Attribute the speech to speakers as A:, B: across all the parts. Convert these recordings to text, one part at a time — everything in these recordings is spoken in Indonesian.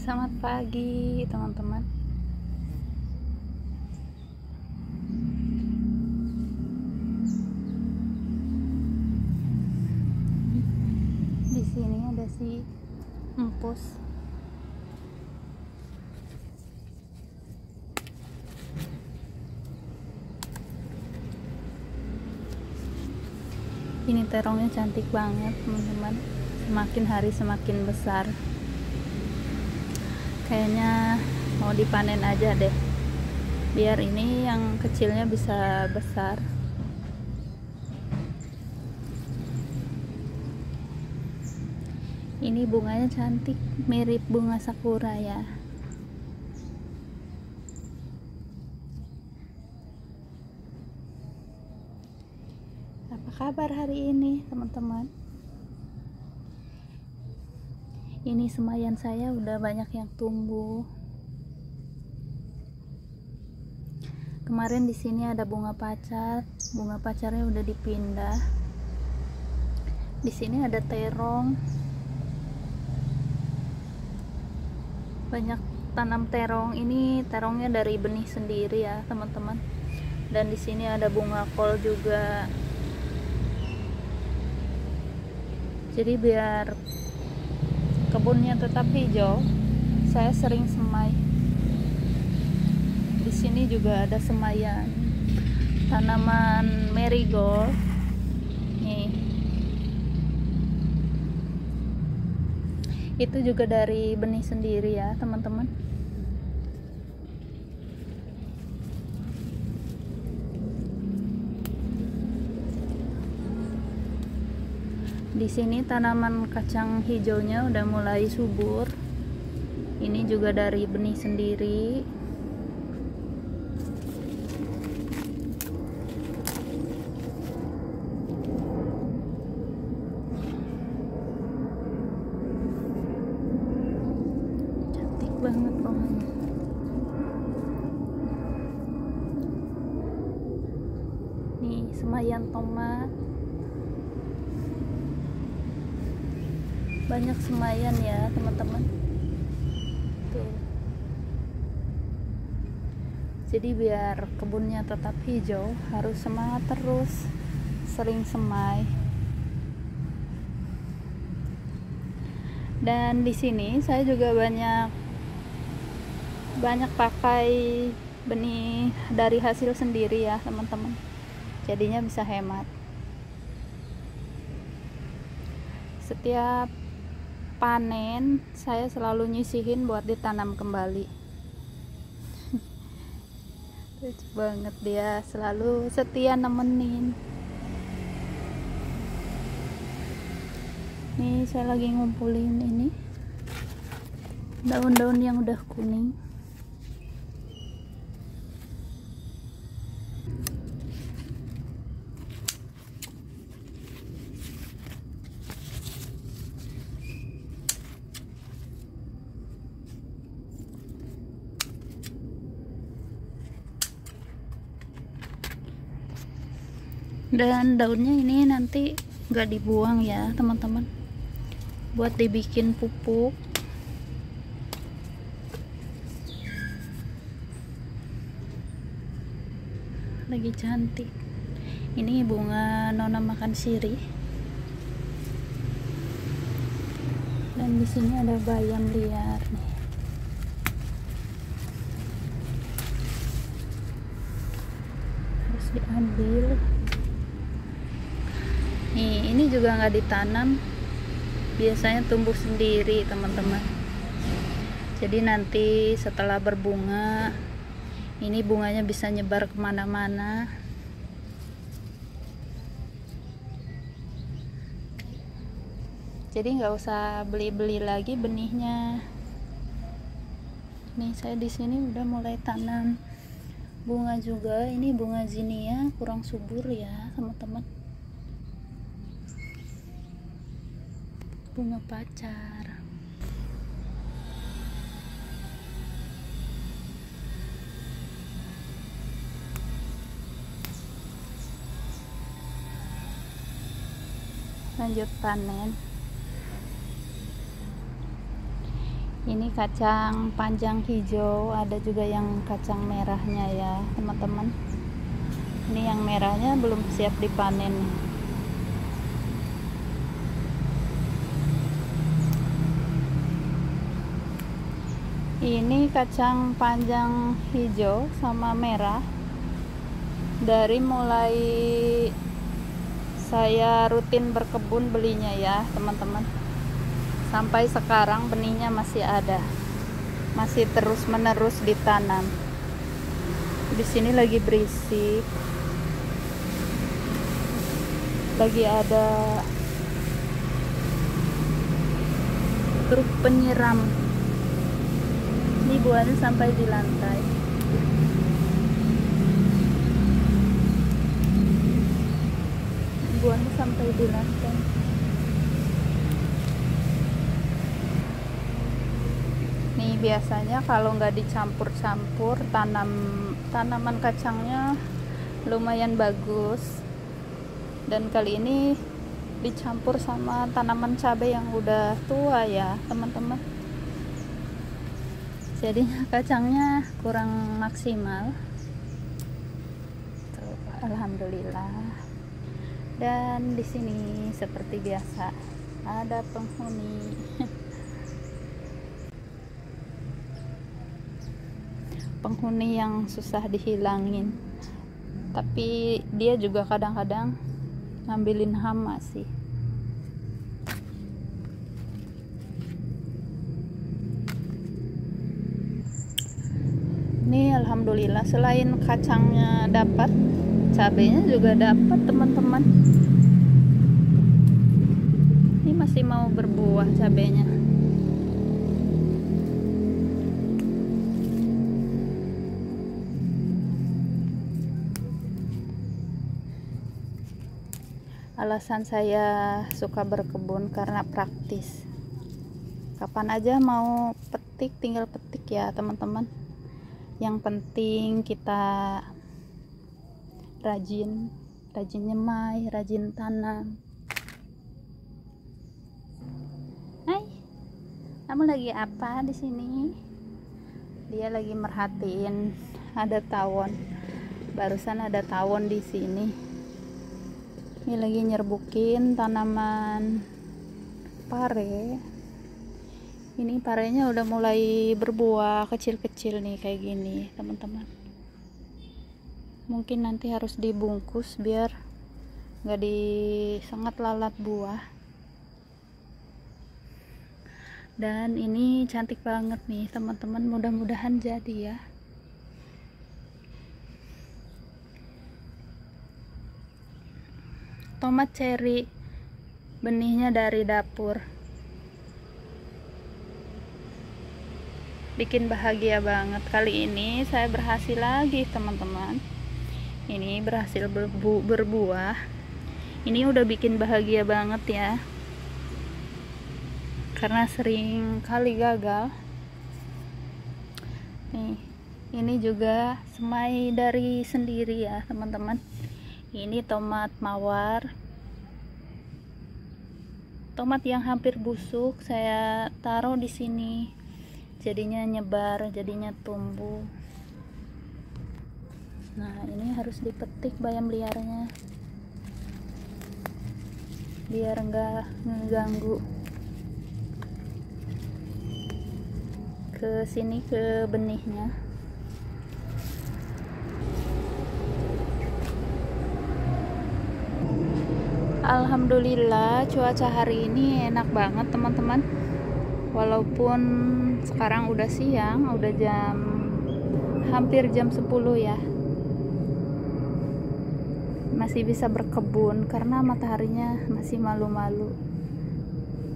A: Selamat pagi teman-teman. Di sini ada si empus. Ini terongnya cantik banget teman-teman. Semakin hari semakin besar. Kayaknya mau dipanen aja deh, biar ini yang kecilnya bisa besar. Ini bunganya cantik, mirip bunga sakura ya. Apa kabar hari ini teman-teman? Ini semayan saya udah banyak yang tumbuh. Kemarin di sini ada bunga pacar, bunga pacarnya udah dipindah. Di sini ada terong. Banyak tanam terong. Ini terongnya dari benih sendiri ya, teman-teman. Dan di sini ada bunga kol juga. Jadi biar kebunnya tetap hijau, saya sering semai. Di sini juga ada semayan tanaman marigold. Nih. Itu juga dari benih sendiri ya, teman-teman. Di sini tanaman kacang hijaunya udah mulai subur. Ini juga dari benih sendiri. Cantik banget pohonnya. Nih, semayan tomat. Banyak semayan ya teman-teman. Tuh. Jadi biar kebunnya tetap hijau, harus semangat terus, sering semai. Dan di sini saya juga banyak pakai benih dari hasil sendiri ya teman-teman. Jadinya bisa hemat. Setiap panen saya selalu nyisihin buat ditanam kembali. Lucu banget, dia selalu setia nemenin. Nih saya lagi ngumpulin ini daun-daun yang udah kuning. Dan daunnya ini nanti nggak dibuang ya teman-teman, buat dibikin pupuk. Lagi cantik. Ini bunga nona makan sirih. Dan di sini ada bayam liar nih. Harus diambil. Nih, ini juga nggak ditanam, biasanya tumbuh sendiri teman-teman. Jadi nanti setelah berbunga, ini bunganya bisa nyebar kemana-mana. Jadi nggak usah beli-beli lagi benihnya. Nih saya di sini udah mulai tanam bunga juga. Ini bunga zinnia kurang subur ya teman-teman. Bunga pacar. Lanjut panen. Ini kacang panjang hijau, ada juga yang kacang merahnya ya teman-teman. Ini yang merahnya belum siap dipanen. Ini kacang panjang hijau sama merah. Dari mulai saya rutin berkebun belinya ya teman-teman, sampai sekarang benihnya masih ada, masih terus menerus ditanam. Di sini lagi berisik, lagi ada truk penyiram. Ini buahnya sampai di lantai. Buahnya sampai di lantai. Nih biasanya kalau nggak dicampur-campur tanaman kacangnya lumayan bagus. Dan kali ini dicampur sama tanaman cabai yang udah tua ya teman-teman. Jadinya kacangnya kurang maksimal. Tuh, alhamdulillah. Dan di sini seperti biasa ada penghuni. Penghuni yang susah dihilangin. Tapi dia juga kadang-kadang ngambilin hama sih. Ini alhamdulillah selain kacangnya dapat, cabenya juga dapat teman-teman. Ini masih mau berbuah cabenya. Alasan saya suka berkebun karena praktis. Kapan aja mau petik tinggal petik ya teman-teman. Yang penting kita rajin nyemai, rajin tanam. Hai, kamu lagi apa di sini? Dia lagi merhatiin ada tawon. Barusan ada tawon di sini. Ini lagi nyerbukin tanaman pare. Ini parenya udah mulai berbuah kecil-kecil nih kayak gini teman-teman. Mungkin nanti harus dibungkus biar nggak disengat lalat buah. Dan ini cantik banget nih teman-teman, mudah-mudahan jadi ya. Tomat cherry, benihnya dari dapur. Bikin bahagia banget. Kali ini saya berhasil lagi teman-teman. Ini berhasil berbuah. Ini udah bikin bahagia banget ya, karena sering kali gagal. Nih, ini juga semai dari sendiri ya teman-teman. Ini tomat mawar, tomat yang hampir busuk saya taruh di sini, jadinya nyebar, jadinya tumbuh. Nah, ini harus dipetik bayam liarnya biar enggak ngeganggu ke sini, ke benihnya. Alhamdulillah cuaca hari ini enak banget teman-teman. Walaupun sekarang udah siang, udah hampir jam 10 ya. Masih bisa berkebun karena mataharinya masih malu-malu.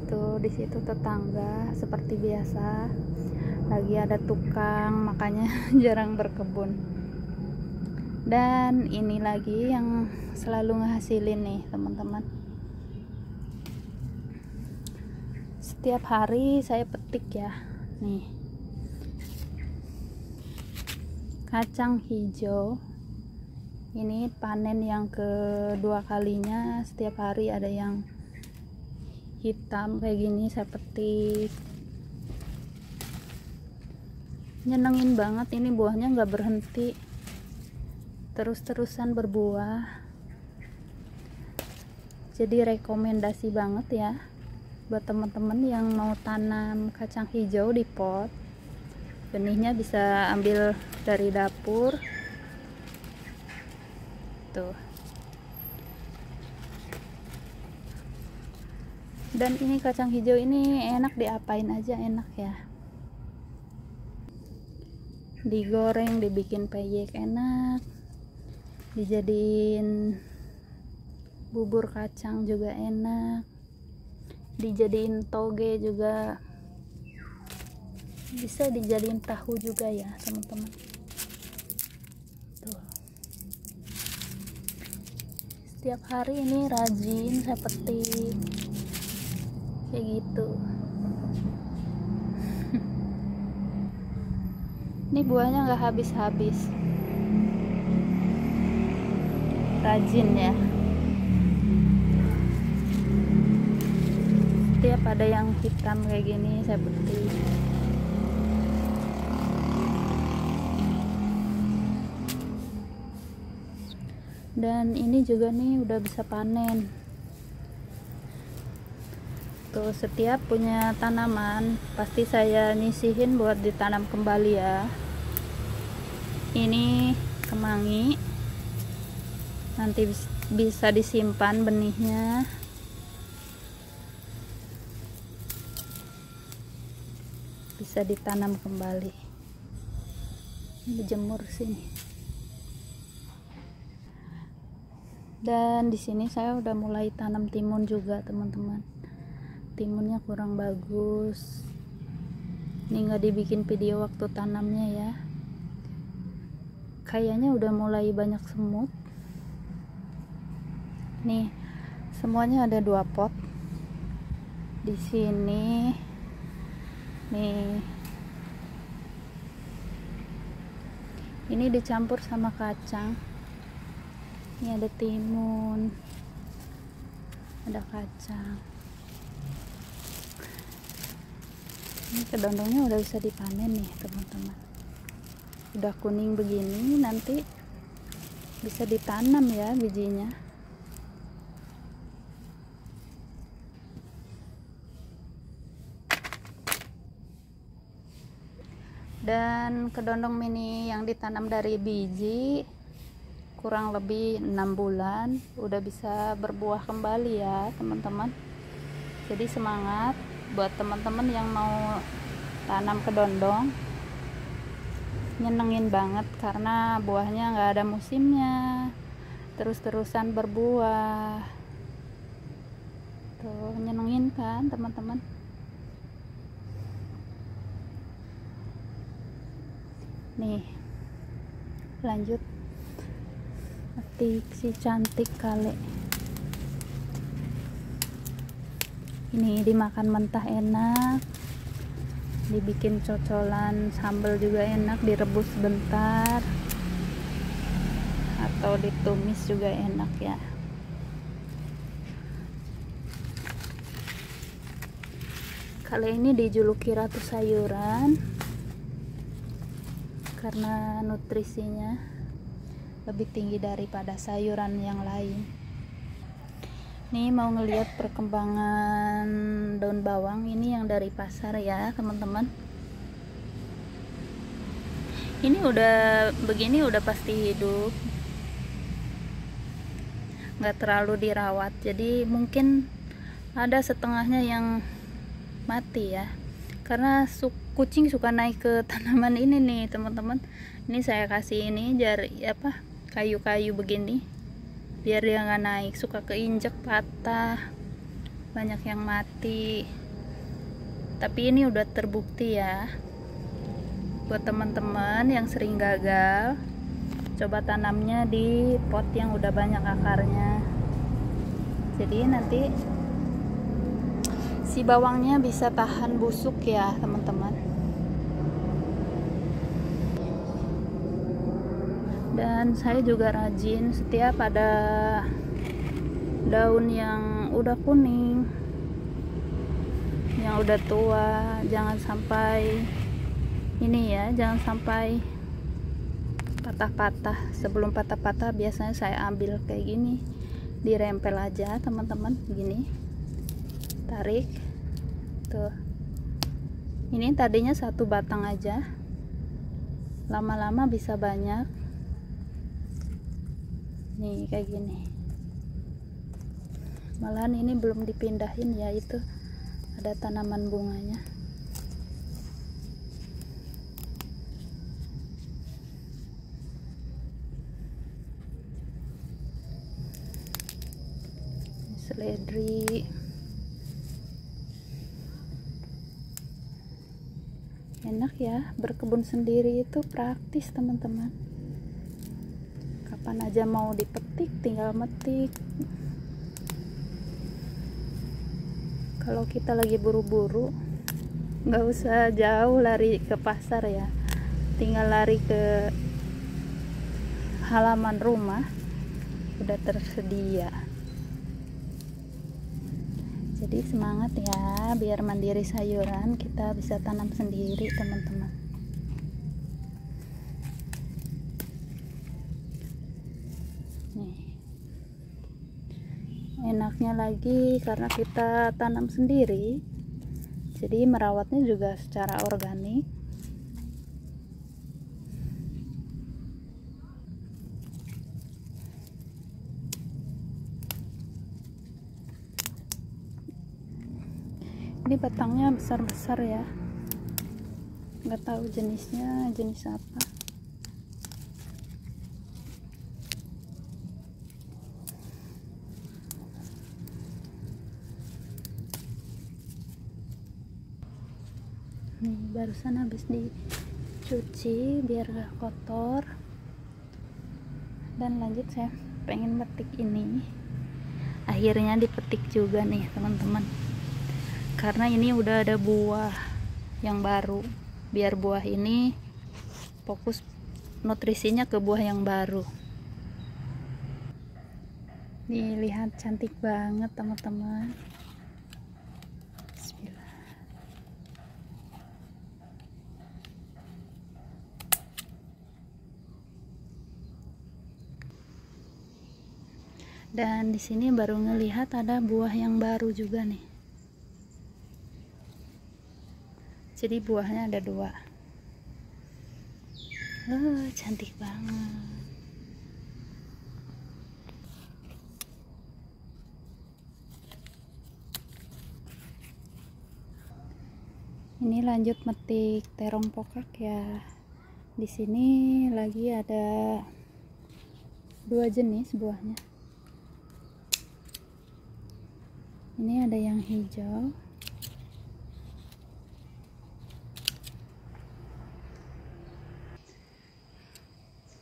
A: Tuh di situ tetangga seperti biasa lagi ada tukang, makanya jarang berkebun. Dan ini lagi yang selalu ngehasilin nih teman-teman. Setiap hari saya petik ya. Nih, kacang hijau ini panen yang kedua kalinya. Setiap hari ada yang hitam kayak gini saya petik. Nyenengin banget, ini buahnya nggak berhenti, terus-terusan berbuah. Jadi rekomendasi banget ya buat teman-teman yang mau tanam kacang hijau di pot. Benihnya bisa ambil dari dapur tuh. Dan ini kacang hijau ini enak diapain aja, enak ya, digoreng, dibikin peyek enak, dijadiin bubur kacang juga enak, dijadiin toge juga bisa, dijadiin tahu juga ya teman-teman. Tuh, setiap hari ini rajin saya petik kayak gitu. Ini buahnya nggak habis-habis, rajin ya. Setiap ada yang hitam kayak gini saya petik. Dan ini juga nih udah bisa panen. Tuh, setiap punya tanaman pasti saya nyisihin buat ditanam kembali ya. Ini kemangi, nanti bisa disimpan benihnya. Bisa ditanam kembali. Dijemur sini. Dan di sini saya udah mulai tanam timun juga teman-teman. Timunnya kurang bagus, ini nggak dibikin video waktu tanamnya ya. Kayaknya udah mulai banyak semut nih. Semuanya ada 2 pot di sini nih. Ini dicampur sama kacang. Ini ada timun, ada kacang. Ini kedondongnya udah bisa dipanen nih teman-teman, udah kuning begini, nanti bisa ditanam ya bijinya. Dan kedondong mini yang ditanam dari biji kurang lebih 6 bulan udah bisa berbuah kembali ya teman-teman. Jadi semangat buat teman-teman yang mau tanam kedondong, nyenengin banget karena buahnya nggak ada musimnya, terus-terusan berbuah. Tuh, nyenengin kan teman-teman. Nih, lanjut petik si cantik kale. Ini dimakan mentah enak, dibikin cocolan sambal juga enak, direbus bentar atau ditumis juga enak ya. Kali ini dijuluki ratu sayuran karena nutrisinya lebih tinggi daripada sayuran yang lain. Nih mau ngelihat perkembangan daun bawang ini yang dari pasar ya teman-teman. Ini udah begini udah pasti hidup, nggak terlalu dirawat, jadi mungkin ada setengahnya yang mati ya, karena kucing suka naik ke tanaman ini nih teman-teman. Ini saya kasih ini jari apa, kayu-kayu begini biar dia nggak naik, suka keinjek patah, banyak yang mati. Tapi ini udah terbukti ya, buat teman-teman yang sering gagal, coba tanamnya di pot yang udah banyak akarnya. Jadi nanti si bawangnya bisa tahan busuk ya teman-teman. Dan saya juga rajin, setiap ada daun yang udah kuning, yang udah tua, jangan sampai ini ya, jangan sampai patah-patah. Sebelum patah-patah biasanya saya ambil kayak gini, dirempel aja teman-teman, gini, tarik tuh. Ini tadinya satu batang aja, lama-lama bisa banyak nih kayak gini. Malahan ini belum dipindahin ya, itu ada tanaman bunganya. Seledri enak ya, berkebun sendiri itu praktis teman-teman. Kapan aja mau dipetik tinggal metik. Kalau kita lagi buru-buru nggak usah jauh lari ke pasar ya, tinggal lari ke halaman rumah udah tersedia. Jadi semangat ya, biar mandiri sayuran, kita bisa tanam sendiri teman-teman. Nih, enaknya lagi karena kita tanam sendiri, jadi merawatnya juga secara organik. Ini batangnya besar-besar ya, nggak tahu jenisnya jenis apa. Nih, barusan habis dicuci biar gak kotor. Dan lanjut, saya pengen petik ini. Akhirnya dipetik juga nih teman-teman, karena ini udah ada buah yang baru. Biar buah ini fokus nutrisinya ke buah yang baru. Nih, lihat cantik banget teman-teman. Bismillah. Dan di sini baru ngelihat ada buah yang baru juga nih. Jadi buahnya ada 2. Cantik banget. Ini lanjut metik terong pokak ya. Di sini lagi ada 2 jenis buahnya. Ini ada yang hijau.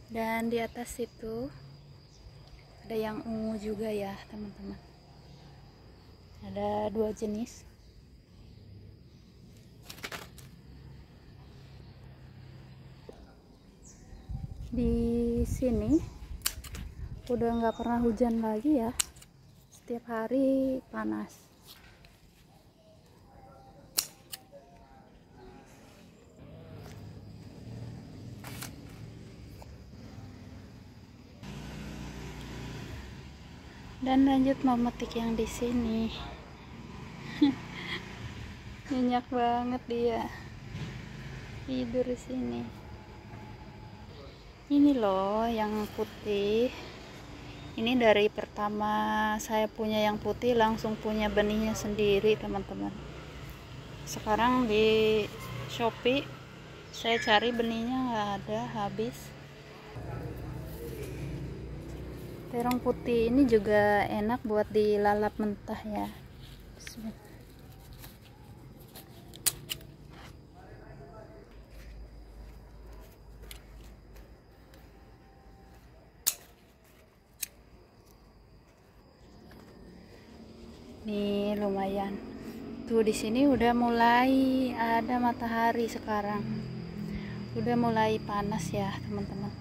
A: Dan di atas itu ada yang ungu juga ya teman-teman. Ada 2 jenis. Di sini udah nggak pernah hujan lagi ya, setiap hari panas. Dan lanjut memetik yang di sini. Nyenyak banget dia, tidur di sini. Ini loh yang putih. Ini dari pertama saya punya yang putih langsung punya benihnya sendiri teman-teman. Sekarang di Shopee saya cari benihnya nggak ada, habis. Terong putih ini juga enak buat dilalap mentah ya. Bismillah. Nih lumayan. Tuh di sini udah mulai ada matahari sekarang. Udah mulai panas ya teman-teman.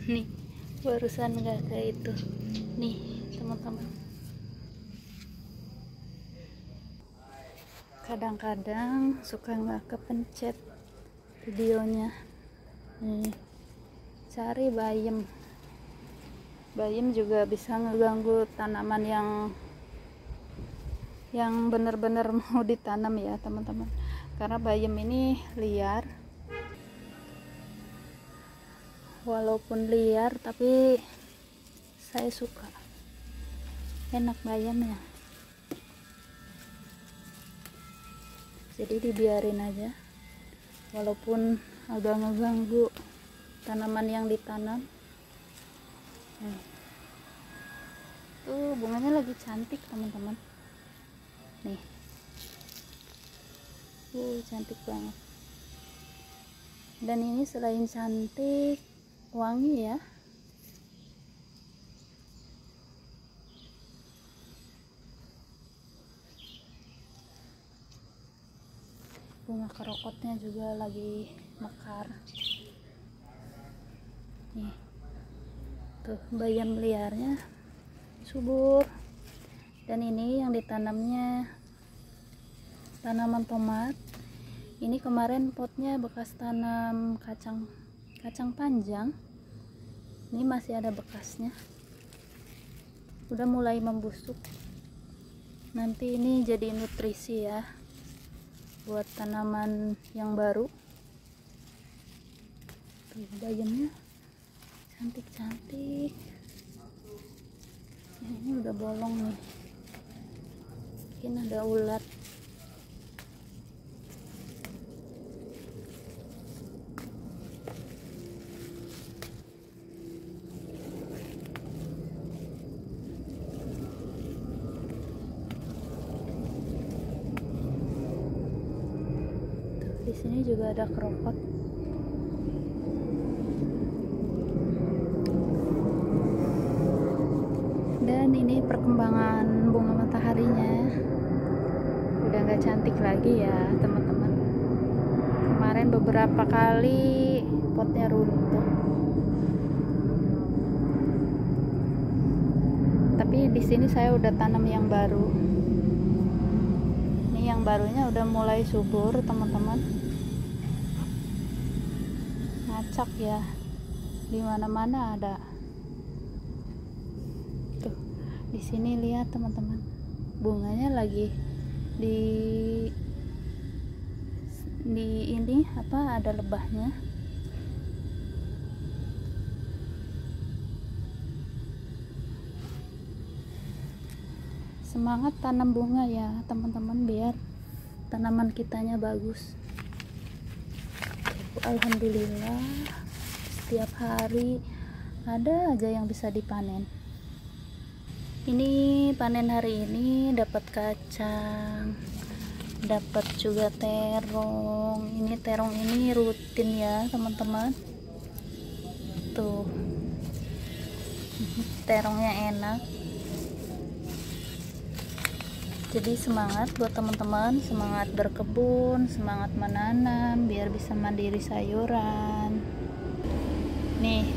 A: Nih barusan nggak kayak itu nih teman-teman. kadang-kadang suka nggak kepencet videonya. Nih, cari bayam. Bayam juga bisa ngeganggu tanaman yang benar-benar mau ditanam ya teman-teman, karena bayam ini liar. Walaupun liar tapi saya suka, enak bayamnya, jadi dibiarin aja walaupun agak ngeganggu tanaman yang ditanam. Tuh bunganya lagi cantik teman-teman, nih cantik banget. Dan ini selain cantik, wangi ya. Bunga kerokotnya juga lagi mekar. Nih, tuh bayam liarnya subur. Dan ini yang ditanamnya tanaman tomat. Ini kemarin potnya bekas tanam kacang panjang. Ini masih ada bekasnya. Udah mulai membusuk. Nanti ini jadi nutrisi ya buat tanaman yang baru. Tuh bayamnya cantik-cantik. Ini udah bolong nih, mungkin ada ulat. Di sini juga ada kerokot. Dan ini perkembangan bunga mataharinya udah nggak cantik lagi ya teman-teman. Kemarin beberapa kali potnya runtuh, tapi di sini saya udah tanam yang baru. Ini yang barunya udah mulai subur teman-teman, ngacak ya, dimana-mana ada. Tuh di sini lihat teman-teman, bunganya lagi di ini apa, ada lebahnya. Semangat tanam bunga ya teman-teman, biar tanaman kitanya bagus. Alhamdulillah setiap hari ada aja yang bisa dipanen. Ini panen hari ini dapat kacang, dapat juga terong. Ini terong ini rutin ya teman-teman. Tuh terongnya enak. Jadi semangat buat teman-teman, semangat berkebun, semangat menanam biar bisa mandiri sayuran. Nih,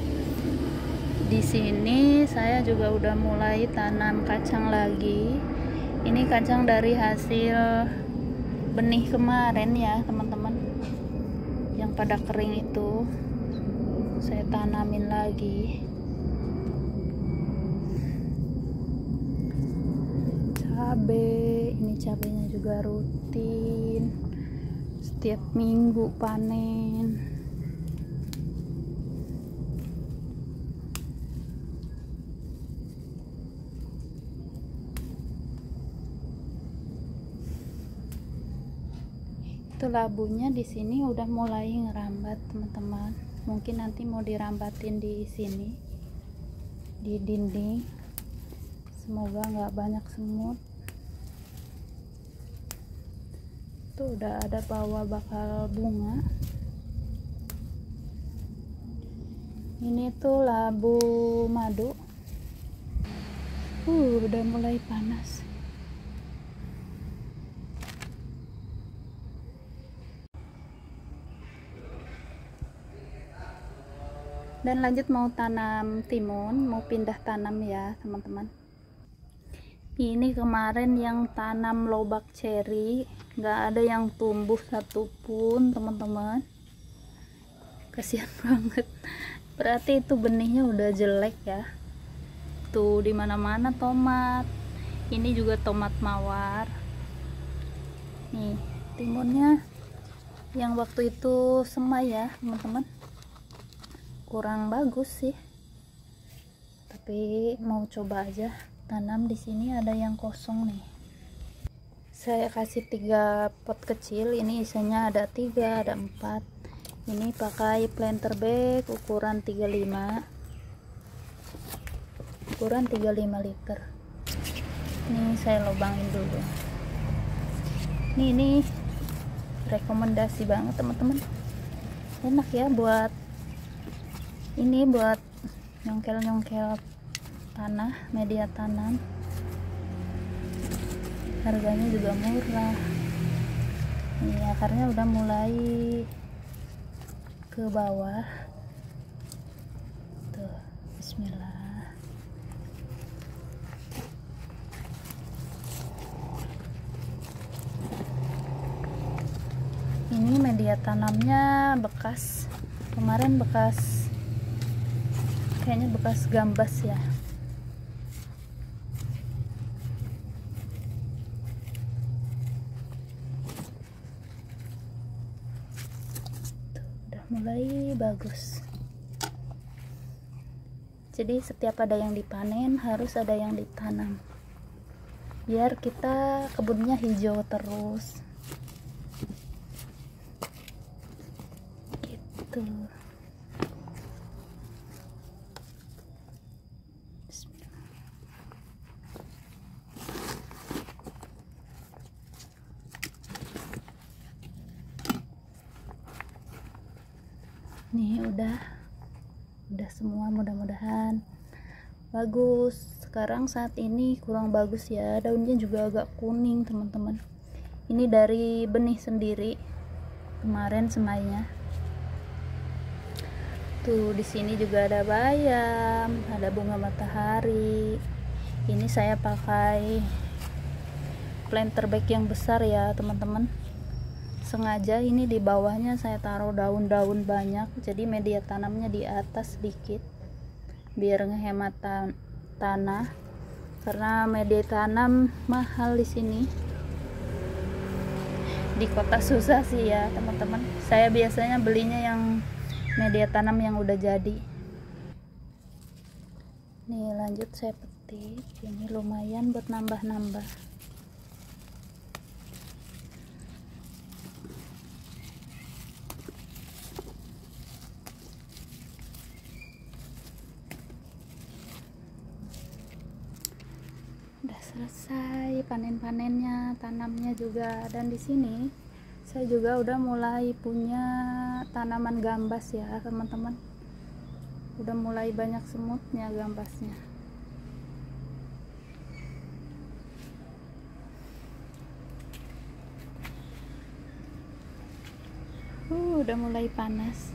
A: di sini saya juga udah mulai tanam kacang lagi. Ini kacang dari hasil benih kemarin ya teman-teman, yang pada kering itu saya tanamin lagi. Cabai, ini cabainya juga rutin, setiap minggu panen. Itu labunya di sini udah mulai ngerambat teman-teman. Mungkin nanti mau dirambatin di sini, di dinding. Semoga nggak banyak semut. Tuh udah ada bawah bakal bunga. Ini tuh labu madu. Udah mulai panas. Dan lanjut mau tanam timun, mau pindah tanam ya teman-teman. Ini kemarin yang tanam lobak ceri, nggak ada yang tumbuh satupun teman-teman. Kasihan banget. Berarti itu benihnya udah jelek ya. Tuh di mana-mana tomat. Ini juga tomat mawar. Nih timunnya yang waktu itu semai ya teman-teman. Kurang bagus sih. Tapi mau coba aja tanam di sini, ada yang kosong nih. Saya kasih 3 pot kecil, ini isinya ada 3, ada 4. Ini pakai planter bag ukuran 35 liter. Ini saya lubangin dulu. Ini rekomendasi banget teman-teman. Enak ya buat nyongkel-nyongkel tanah, media tanam. Harganya juga murah. Ini akarnya udah mulai ke bawah. Tuh, bismillah. Ini media tanamnya bekas. Kemarin kayaknya bekas gambas ya. Mulai bagus. Jadi setiap ada yang dipanen harus ada yang ditanam, biar kita kebunnya hijau terus gitu. Nih udah semua, mudah-mudahan bagus. Sekarang saat ini kurang bagus ya, daunnya juga agak kuning teman-teman. Ini dari benih sendiri kemarin semainya. Tuh di sini juga ada bayam, ada bunga matahari. Ini saya pakai planter bag yang besar ya teman-teman. Sengaja ini di bawahnya saya taruh daun-daun banyak, jadi media tanamnya di atas sedikit biar ngehemat tanah, karena media tanam mahal di sini. Di kota susah sih ya teman-teman. Saya biasanya belinya yang media tanam yang udah jadi. Nih lanjut saya petik. Ini lumayan buat nambah-nambah. Selesai panen-panennya, tanamnya juga. Dan di sini saya juga udah mulai punya tanaman gambas ya teman-teman. Udah mulai banyak semutnya gambasnya. Udah mulai panas.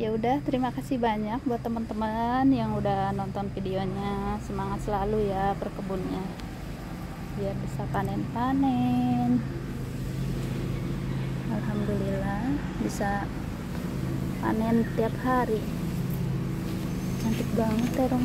A: Ya udah, terima kasih banyak buat teman-teman yang udah nonton videonya. Semangat selalu ya berkebunnya, biar bisa panen-panen. Alhamdulillah bisa panen tiap hari. Cantik banget terong.